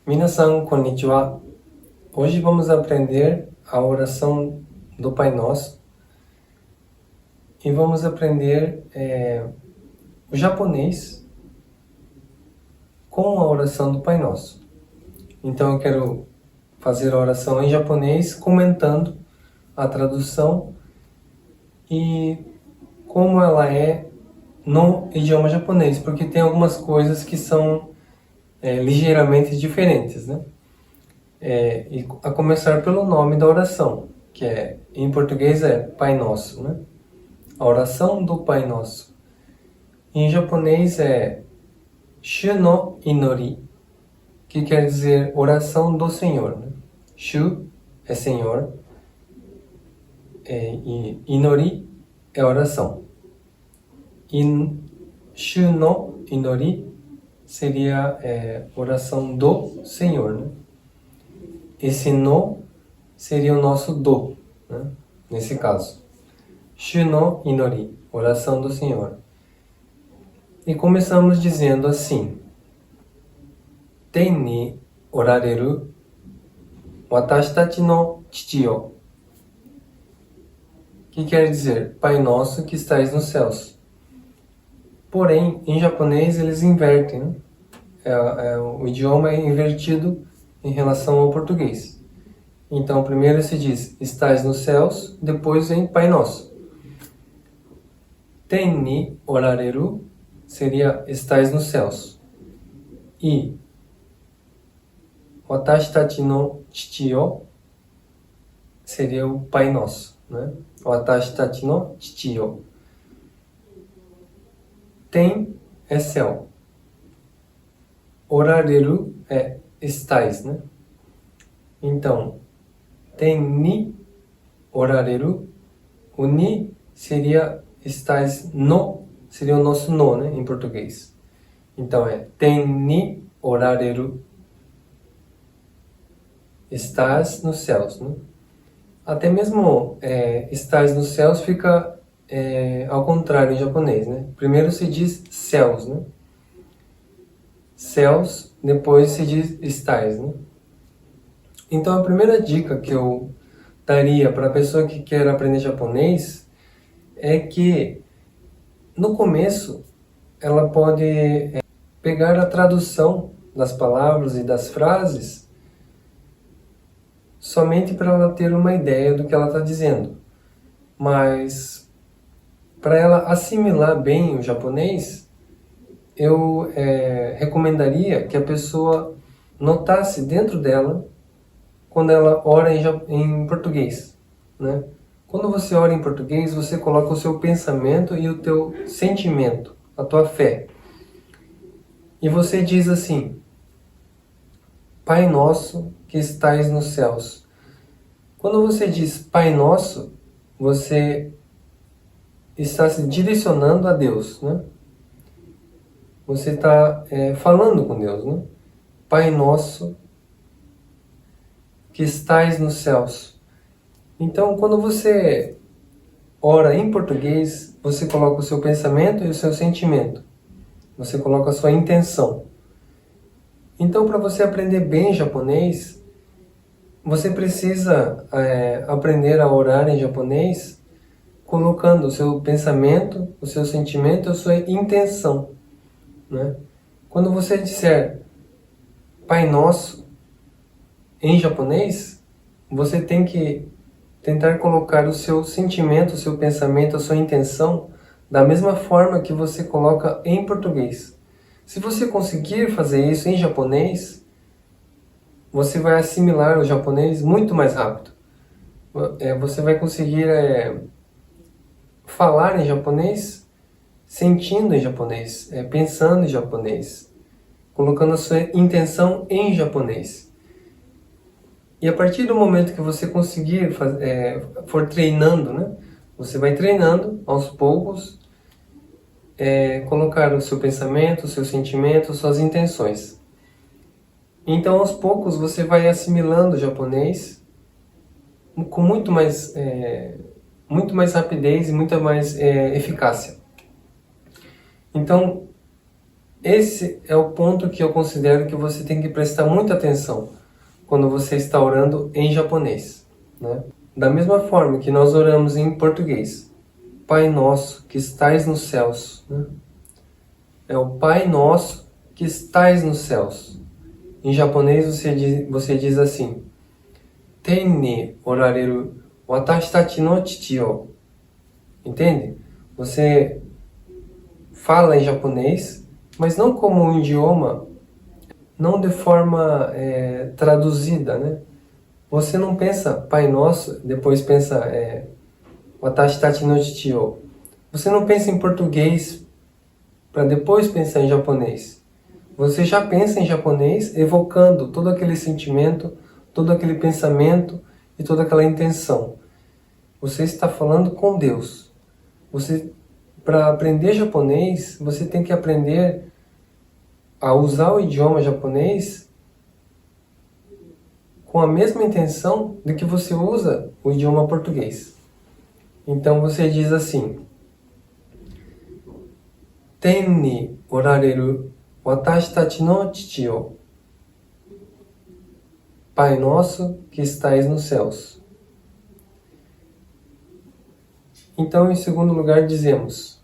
Minasan, konnichiwa. Hoje vamos aprender a oração do Pai Nosso e vamos aprender o japonês com a oração do Pai Nosso. Então eu quero fazer a oração em japonês comentando a tradução e como ela é no idioma japonês, porque tem algumas coisas que são ligeiramente diferentes, né? E a começar pelo nome da oração, que em português é Pai Nosso, né? A oração do Pai Nosso. Em japonês é Shu no Inori, que quer dizer oração do Senhor, né? Shu é Senhor, e Inori é oração. Shu no Inori seria oração do Senhor, né? Esse no seria o nosso do, né? Nesse caso. Shu no Inori, oração do Senhor. E começamos dizendo assim: Ten ni orareru watashi tachi no Chichi yo. Que quer dizer, Pai Nosso que estais nos céus. Porém, em japonês eles invertem, né? O idioma é invertido em relação ao português. Então, primeiro se diz, estais nos céus, depois vem Pai Nosso. Ten ni orareru seria estais nos céus. E watashi tachi no Chichi yo seria o Pai Nosso, né? Watashi tachi no Chichi yo. Ten é céu. Orareru é estais, né? Então, ten ni orareru. O ni seria estais no, seria o nosso no, né, em português. Então ten ni orareru. Estás nos céus, né? Até mesmo estás nos céus fica ao contrário em japonês, né? Primeiro se diz céus, né? Céus, depois se diz estais, né? Então a primeira dica que eu daria para a pessoa que quer aprender japonês é que no começo ela pode pegar a tradução das palavras e das frases somente para ela ter uma ideia do que ela está dizendo. Mas para ela assimilar bem o japonês, eu recomendaria que a pessoa notasse dentro dela quando ela ora em português, né? Quando você ora em português, você coloca o seu pensamento e o teu sentimento, a tua fé. E você diz assim: Pai Nosso que estais nos céus. Quando você diz Pai Nosso, você está se direcionando a Deus, né? Você está falando com Deus, né? Pai Nosso que estais nos céus. Então, quando você ora em português, você coloca o seu pensamento e o seu sentimento. Você coloca a sua intenção. Então, para você aprender bem japonês, você precisa aprender a orar em japonês colocando o seu pensamento, o seu sentimento e a sua intenção, né? Quando você disser Pai Nosso em japonês, você tem que tentar colocar o seu sentimento, o seu pensamento, a sua intenção da mesma forma que você coloca em português. Se você conseguir fazer isso em japonês, você vai assimilar o japonês muito mais rápido. Você vai conseguir falar em japonês, sentindo em japonês, pensando em japonês, colocando a sua intenção em japonês. E a partir do momento que você conseguir for treinando, né? Você vai treinando aos poucos, colocar o seu pensamento, o seu sentimento, suas intenções. Então, aos poucos, você vai assimilando o japonês com muito mais rapidez e muita mais eficácia. Então, Esse é o ponto que eu considero que você tem que prestar muita atenção quando você está orando em japonês, né? Da mesma forma que nós oramos em português, Pai Nosso que estais nos céus, né? É o Pai Nosso que estais nos céus. Em japonês você diz assim, Ten ni orareru watashi tachi no chichi o. Entende? Você fala em japonês, mas não como um idioma, não de forma traduzida, né? Você não pensa Pai Nosso, depois pensa Watashi tachi no chichi o. Você não pensa em português para depois pensar em japonês. Você já pensa em japonês evocando todo aquele sentimento, todo aquele pensamento e toda aquela intenção. Você está falando com Deus. Para aprender japonês, você tem que aprender a usar o idioma japonês com a mesma intenção de que você usa o idioma português. Então você diz assim, Ten ni orareru watashi tachi no chichi o. Pai Nosso que estais nos céus. Então, em segundo lugar, dizemos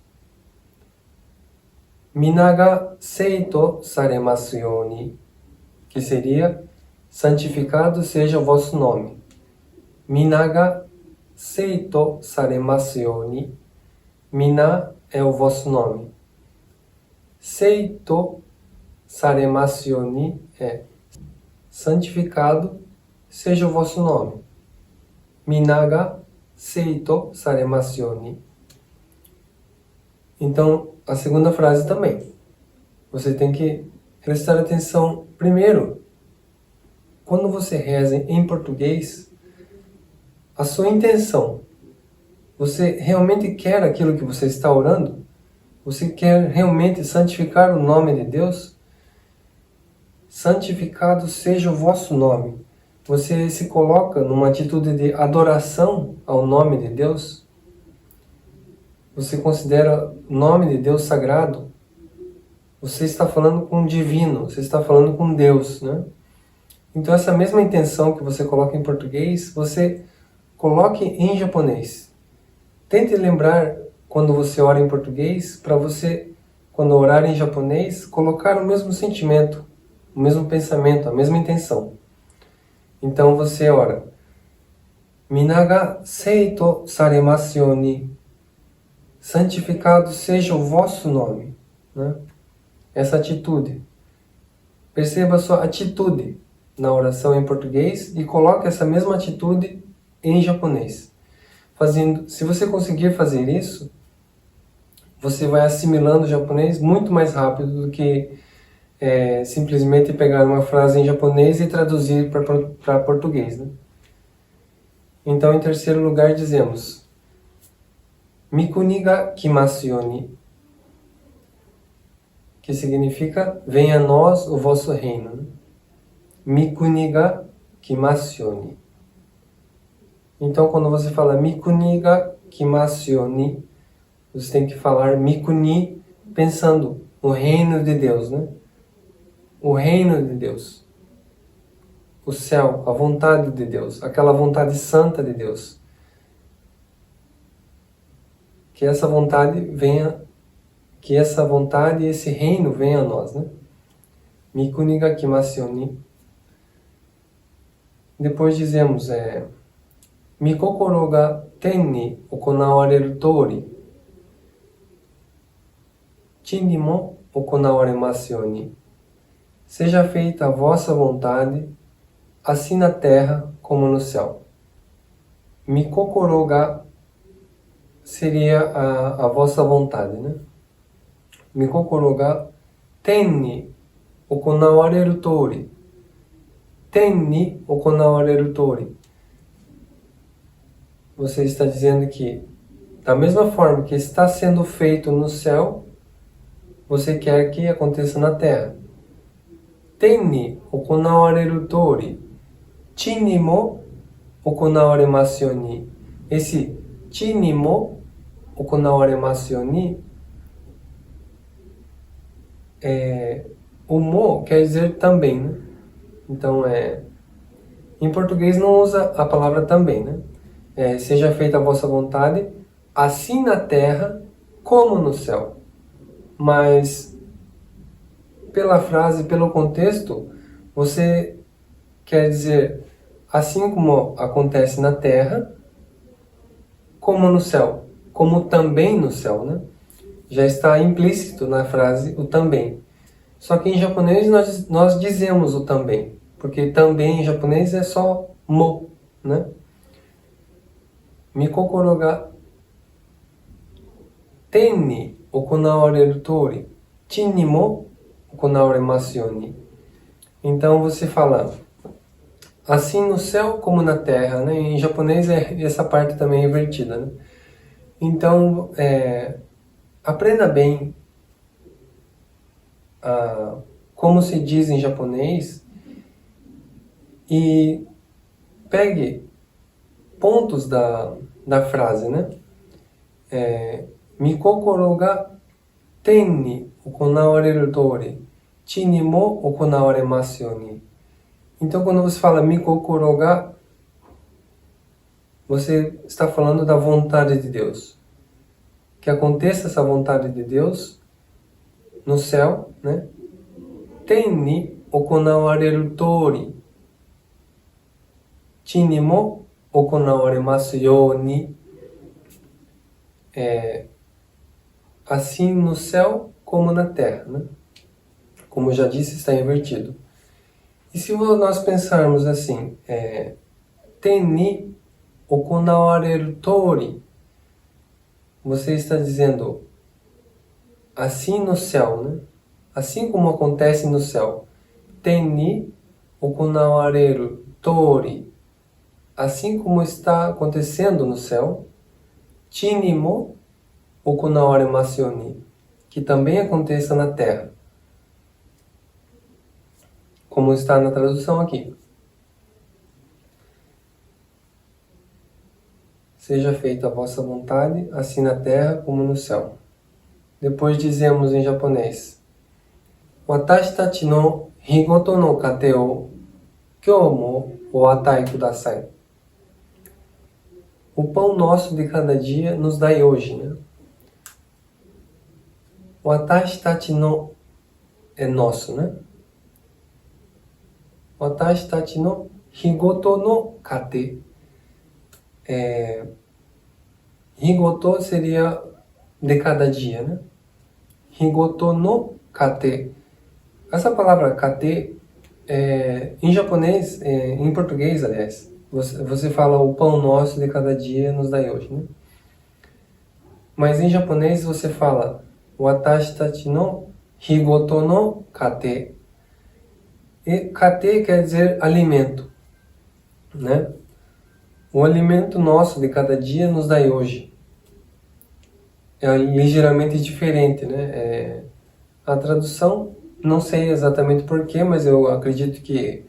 Minaga seito saremasu yoni, que seria santificado seja o vosso nome. Minaga seito saremasu yoni. Mina é o vosso nome. Seito saremasu yoni é santificado seja o vosso nome. Minaga seito saremasu yoni. Então, a segunda frase também. Você tem que prestar atenção primeiro. Quando você reza em português, a sua intenção. Você realmente quer aquilo que você está orando? Você quer realmente santificar o nome de Deus? Santificado seja o vosso nome. Você se coloca numa atitude de adoração ao nome de Deus? Você considera o nome de Deus sagrado? Você está falando com o divino, você está falando com Deus, né? Então essa mesma intenção que você coloca em português, você coloque em japonês. Tente lembrar quando você ora em português, para você, quando orar em japonês, colocar o mesmo sentimento, o mesmo pensamento, a mesma intenção. Então você ora, Minaga seito saremasu yoni. Santificado seja o vosso nome, né? Essa atitude. Perceba a sua atitude na oração em português e coloque essa mesma atitude em japonês. Se você conseguir fazer isso, você vai assimilando o japonês muito mais rápido do que simplesmente pegar uma frase em japonês e traduzir para português, né? Então, em terceiro lugar, dizemos Mikuni ga kimasu yoni, que significa venha a nós o vosso reino, né? Mikuni ga kimasu yoni. Então, quando você fala Mikuni ga kimasu yoni, você tem que falar Mikuni pensando no reino de Deus, né? O reino de Deus. O céu, a vontade de Deus, aquela vontade santa de Deus. Que essa vontade e esse reino venha a nós, né? Mikuni ga kimasu yoni. Depois dizemos Mikokoro ga ten ni okonawareru tori, chi ni mo okonawaremasu yoni. Seja feita a vossa vontade, assim na terra como no céu. Mikokoro ga seria a vossa vontade, né? Mikokoro ga ten ni okonawareru tori. Ten ni okonawareru tori. Você está dizendo que, da mesma forma que está sendo feito no céu, você quer que aconteça na terra. Ten ni okonawareru tori, chi ni mo okonawaremasu yoni. Esse chi ni mo okonawaremasu yoni o mo quer dizer também, né? Então, em português não usa a palavra também, né? Seja feita a vossa vontade, assim na terra como no céu. Mas, pela frase, pelo contexto, você quer dizer assim como acontece na terra, como no céu, como também no céu, né? Já está implícito na frase o também. Só que em japonês nós dizemos o também, porque também em japonês é só mo, né? Mikokoro ga ten ni okonawareru tori, chin ni mo okonawaremasu you ni. Então você fala assim no céu como na terra, né? Em japonês essa parte também é invertida, né? Então, aprenda bem como se diz em japonês e pegue pontos da frase, né? Mikokoro ga ten ni okonawareru tori, chi ni mo okonawaremasu you ni. Então, quando você fala Mikokoro ga, você está falando da vontade de Deus. Que aconteça essa vontade de Deus no céu, né? Ten ni okonawareru tori, chi ni mo okonawaremasu you ni. Assim no céu como na terra, né? Como eu já disse, está invertido. E se nós pensarmos assim, ten ni okonawareru tori, você está dizendo assim no céu, né? Assim como acontece no céu. Ten ni okonawareru tori, assim como está acontecendo no céu. Chi ni mo okonawaremasu you ni, que também aconteça na terra. Como está na tradução aqui. Seja feita a vossa vontade, assim na terra como no céu. Depois dizemos em japonês: Watashi tachi no higoto no kate o kyou mo owatai kudasai. O pão nosso de cada dia nos dai hoje, né? Watashi tachi no é nosso, né? Watashi tachi no higoto no kate. Higoto seria de cada dia, né? Higoto no kate. Essa palavra kate, em japonês, em português, aliás, você fala o pão nosso de cada dia nos dai hoje, né? Mas em japonês você fala Watashi tachi no higoto no kate. E kate quer dizer alimento, né? O alimento nosso de cada dia nos dai hoje. É ligeiramente diferente, né? A tradução, não sei exatamente porquê, mas eu acredito que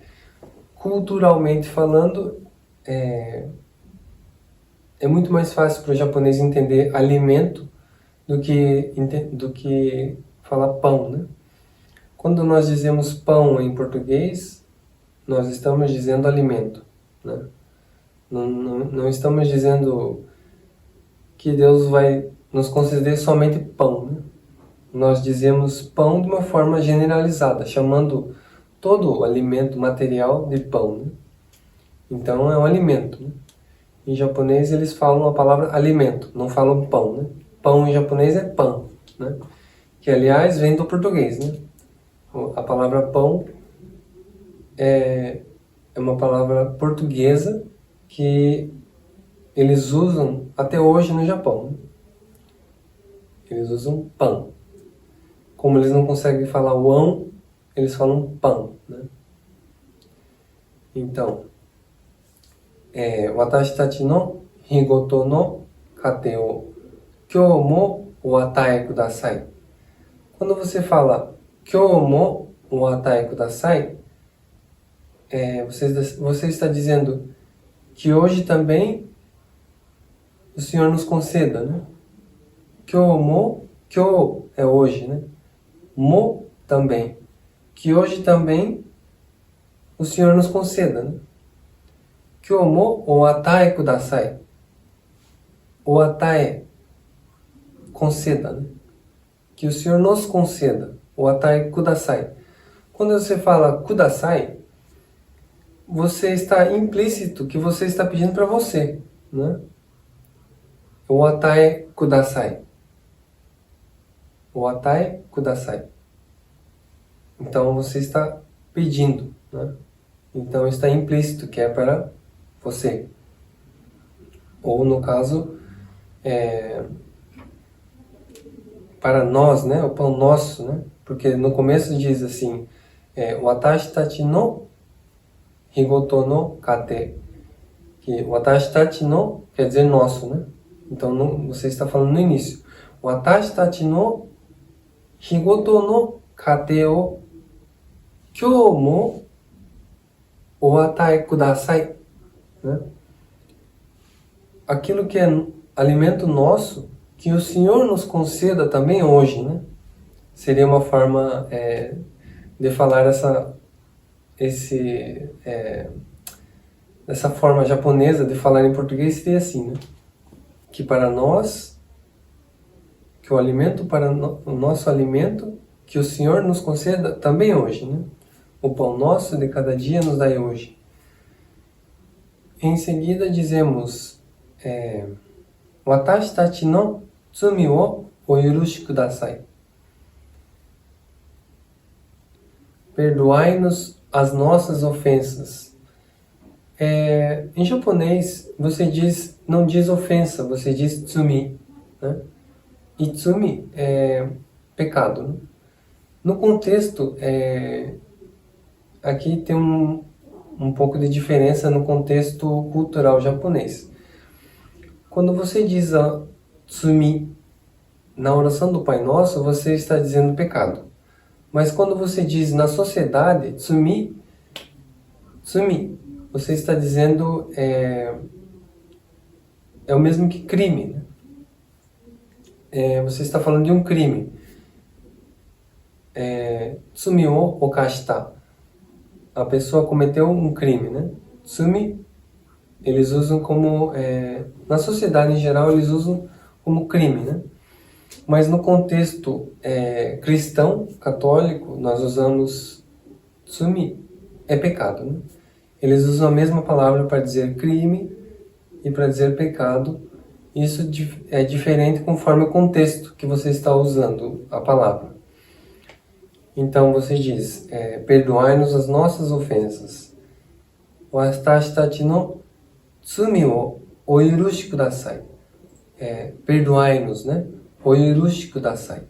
culturalmente falando, é muito mais fácil para o japonês entender alimento do que falar pão, né? Quando nós dizemos pão em português, nós estamos dizendo alimento, né? Não estamos dizendo que Deus vai nos conceder somente pão, né? Nós dizemos pão de uma forma generalizada, chamando todo o alimento material de pão, né? Então é um alimento, né? Em japonês eles falam a palavra alimento, não falam pão, né? Pão em japonês é pão, né? Que aliás vem do português, né? A palavra pão é uma palavra portuguesa que eles usam até hoje no Japão, né? Eles usam pão. Como eles não conseguem falar o ão, eles falam pão, né? Então, Watashi tachi no higoto no kate o kyou mo owatai kudasai. Quando você fala kyou mo owatai kudasai, você está dizendo que hoje também o Senhor nos conceda, né? Kyou mo, kyou é hoje, né? Mo também, que hoje também o Senhor nos conceda, né? Kyomo o atae kudasai. O atae, conceda, né? Que o Senhor nos conceda. O atae kudasai. Quando você fala kudasai, você está implícito que você está pedindo para você, né? O atae kudasai. O atae kudasai. Então você está pedindo, né? Então está implícito que é para você. Ou no caso, para nós, né? O pão nosso, né? Porque no começo diz assim, watashi tachi no higoto no kate. Que watashi tachi no quer dizer nosso, né? Então você está falando no início. Watashi tachi no higoto no kate o kyou mo oatae kudasai, né? Aquilo que é alimento nosso, que o Senhor nos conceda também hoje, né? Seria uma forma de falar essa forma japonesa de falar em português seria assim, né? Que para nós, que o alimento para o nosso alimento, que o Senhor nos conceda também hoje, né? O pão nosso de cada dia nos dai hoje. Em seguida dizemos, watashi tachi no tsumi o oyurushi kudasai. Perdoai-nos as nossas ofensas. Em japonês, você não diz ofensa, você diz tsumi, né? E tsumi é pecado, né? No contexto, aqui tem um pouco de diferença no contexto cultural japonês. Quando você diz tsumi na oração do Pai Nosso, você está dizendo pecado. Mas quando você diz na sociedade, tsumi, você está dizendo é o mesmo que crime, né? Você está falando de um crime. Tsumi o okashita. A pessoa cometeu um crime, né? Tsumi, eles usam como... na sociedade em geral, eles usam como crime, né? Mas no contexto cristão, católico, nós usamos tsumi, é pecado, né? Eles usam a mesma palavra para dizer crime e para dizer pecado. Isso é diferente conforme o contexto que você está usando a palavra. Então você diz, perdoai-nos as nossas ofensas. Watashi tachi no tsumi o oyurushi kudasai. Perdoai-nos, né? Oyurushi kudasai.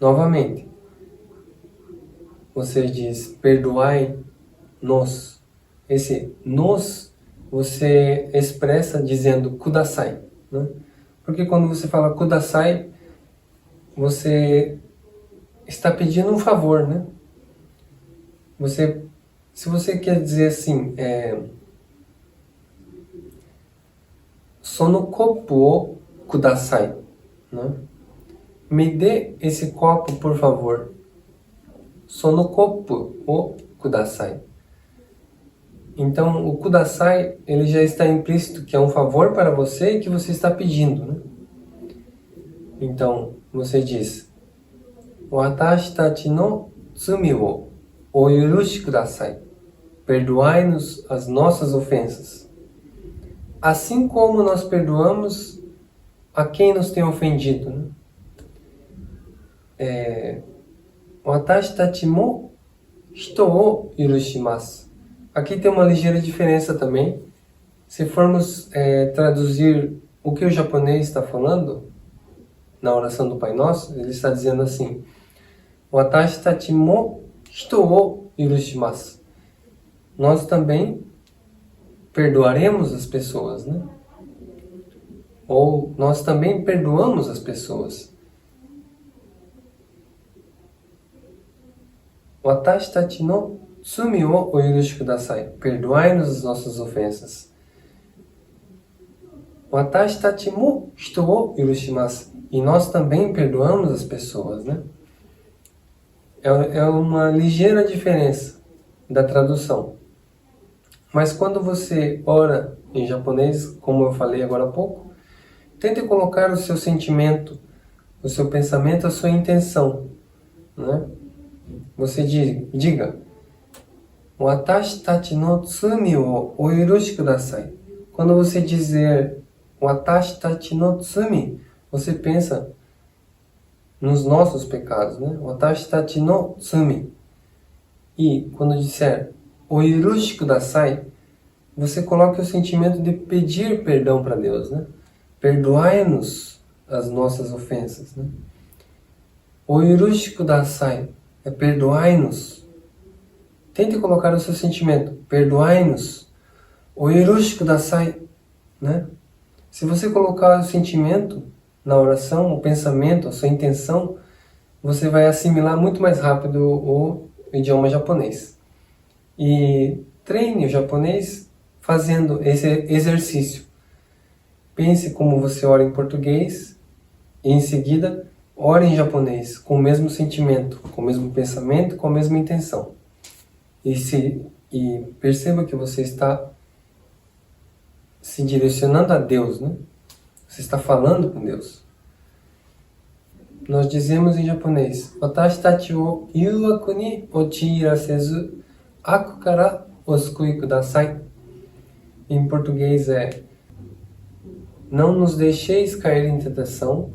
Novamente, você diz, perdoai-nos. Esse nos você expressa dizendo kudasai, né? Porque quando você fala kudasai, você está pedindo um favor, né? Se você quer dizer assim, sono kopu o kudasai, né? Me dê esse copo, por favor. Sono kopu o kudasai. Então, o kudasai, ele já está implícito que é um favor para você e que você está pedindo, né? Então, você diz, watashi tachi no tsumi o oyurushi kudasai. Perdoai-nos as nossas ofensas, assim como nós perdoamos a quem nos tem ofendido, né? Watashi tachi mo hito o yurushimasu. Aqui tem uma ligeira diferença também. Se formos traduzir o que o japonês está falando na oração do Pai Nosso, ele está dizendo assim, watashi tachi mo hito o yurushimasu. Nós também perdoaremos as pessoas, né? Ou nós também perdoamos as pessoas. Watashi tachi no tsumi o oyurushi kudasai. Perdoai-nos as nossas ofensas. Watashi tachi mo hito o yurushimasu. E nós também perdoamos as pessoas, né? É uma ligeira diferença da tradução. Mas quando você ora em japonês, como eu falei agora há pouco, tente colocar o seu sentimento, o seu pensamento, a sua intenção, né? Você diga, Watashi tachi no tsumi o oiroshi kudasai. Quando você dizer Watashi tachi no tsumi, você pensa nos nossos pecados, né? Watashi tachi no tsumi. E quando disser oiroshi kudasai, você coloca o sentimento de pedir perdão para Deus, né? Perdoai-nos as nossas ofensas, né? Oiroshi kudasai é perdoai-nos. Tente colocar o seu sentimento, perdoai-nos. Oiroshi kudasai, né? Se você colocar o sentimento na oração, o pensamento, a sua intenção, você vai assimilar muito mais rápido o idioma japonês. E treine o japonês fazendo esse exercício. Pense como você ora em português e em seguida ore em japonês com o mesmo sentimento, com o mesmo pensamento, com a mesma intenção. E perceba que você está se direcionando a Deus, né? Você está falando com Deus. Nós dizemos em japonês, Watashi tachi wo yuwaku ni ochirasezu aku kara osukui kudasai. Em português é, não nos deixeis cair em tentação,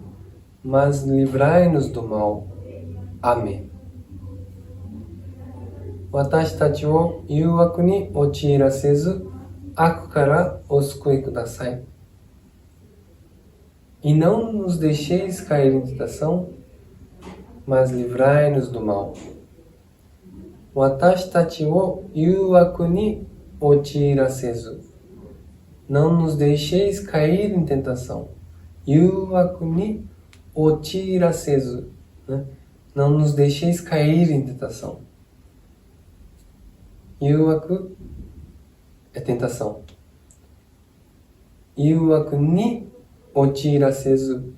mas livrai-nos do mal. Amém. Watashi tachi wo yuwaku ni ochirasezu aku kara osukui kudasai. E não nos deixeis cair em tentação, mas livrai-nos do mal. Watashi tachi wo yuwaku ni ochirasezu. Não nos deixeis cair em tentação. Yuwaku ni ochirasezu, né? Não nos deixeis cair em tentação. Yuwaku é tentação. Yuwaku ni ochirasezu.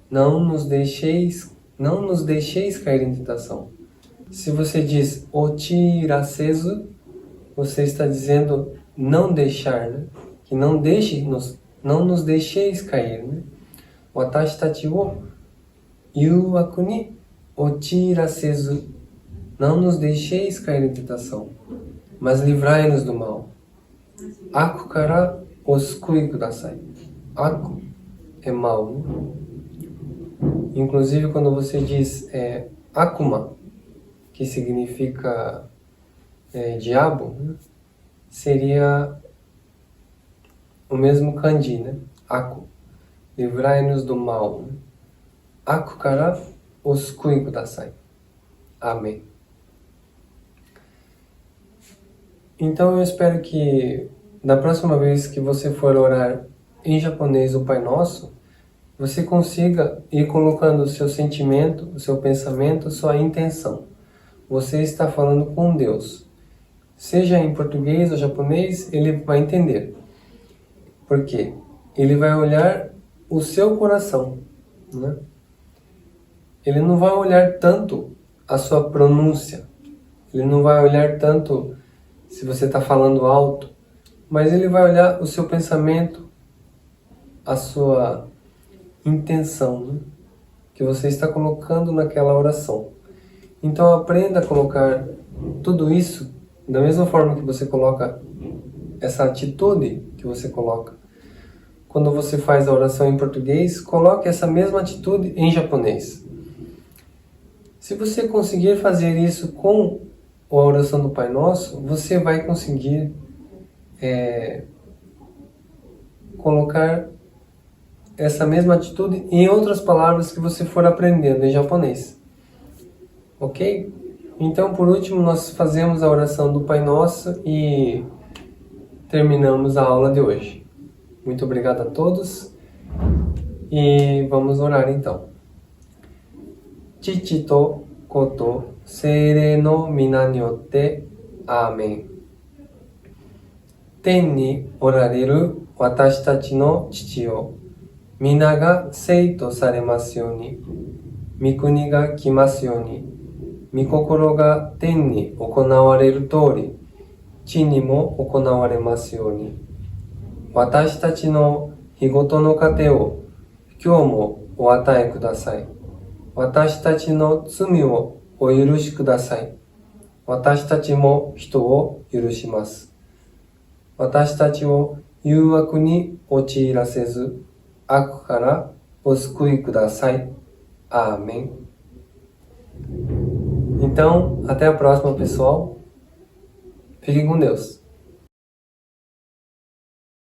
Não nos deixeis cair em tentação. Se você diz ochirasezu, você está dizendo não deixar, né? Que não nos deixeis cair, né? Watashi tachi wo yuwaku ni ochirasezu. Não nos deixeis cair em tentação, mas livrai-nos do mal. Aku kara osukui kudasai. Aku é mal, né? Inclusive quando você diz akuma, que significa diabo, né? Seria o mesmo kanji, né? Aku. Livrai-nos do mal. Né? Aku kara osukui kudasai. Amém. Então eu espero que da próxima vez que você for orar em japonês o Pai Nosso, você consiga ir colocando o seu sentimento, o seu pensamento, a sua intenção. Você está falando com Deus. Seja em português ou japonês, ele vai entender. Por quê? Ele vai olhar o seu coração, né? Ele não vai olhar tanto a sua pronúncia. Ele não vai olhar tanto se você está falando alto. Mas ele vai olhar o seu pensamento, a sua intenção, né? Que você está colocando naquela oração. Então aprenda a colocar tudo isso da mesma forma que você coloca essa atitude que você coloca. Quando você faz a oração em português, coloque essa mesma atitude em japonês. Se você conseguir fazer isso com a oração do Pai Nosso, você vai conseguir colocar essa mesma atitude em outras palavras que você for aprendendo em japonês. Ok? Então, por último, nós fazemos a oração do Pai Nosso e terminamos a aula de hoje. Muito obrigado a todos e vamos orar então. Chichi to Koto Seirei no Mina ni yotte. Amém. 天におられる私たちの父よ、皆が聖とされますように、御国が来ますように、御心が天に行われる通り、地にも行われますように。私たちの日ごとの糧を今日もお与えください。私たちの罪をお許しください。私たちも人を許します。私たちを誘惑に陥らせず、悪からo救いください. Amém. Então, até a próxima, pessoal. Fiquem com Deus.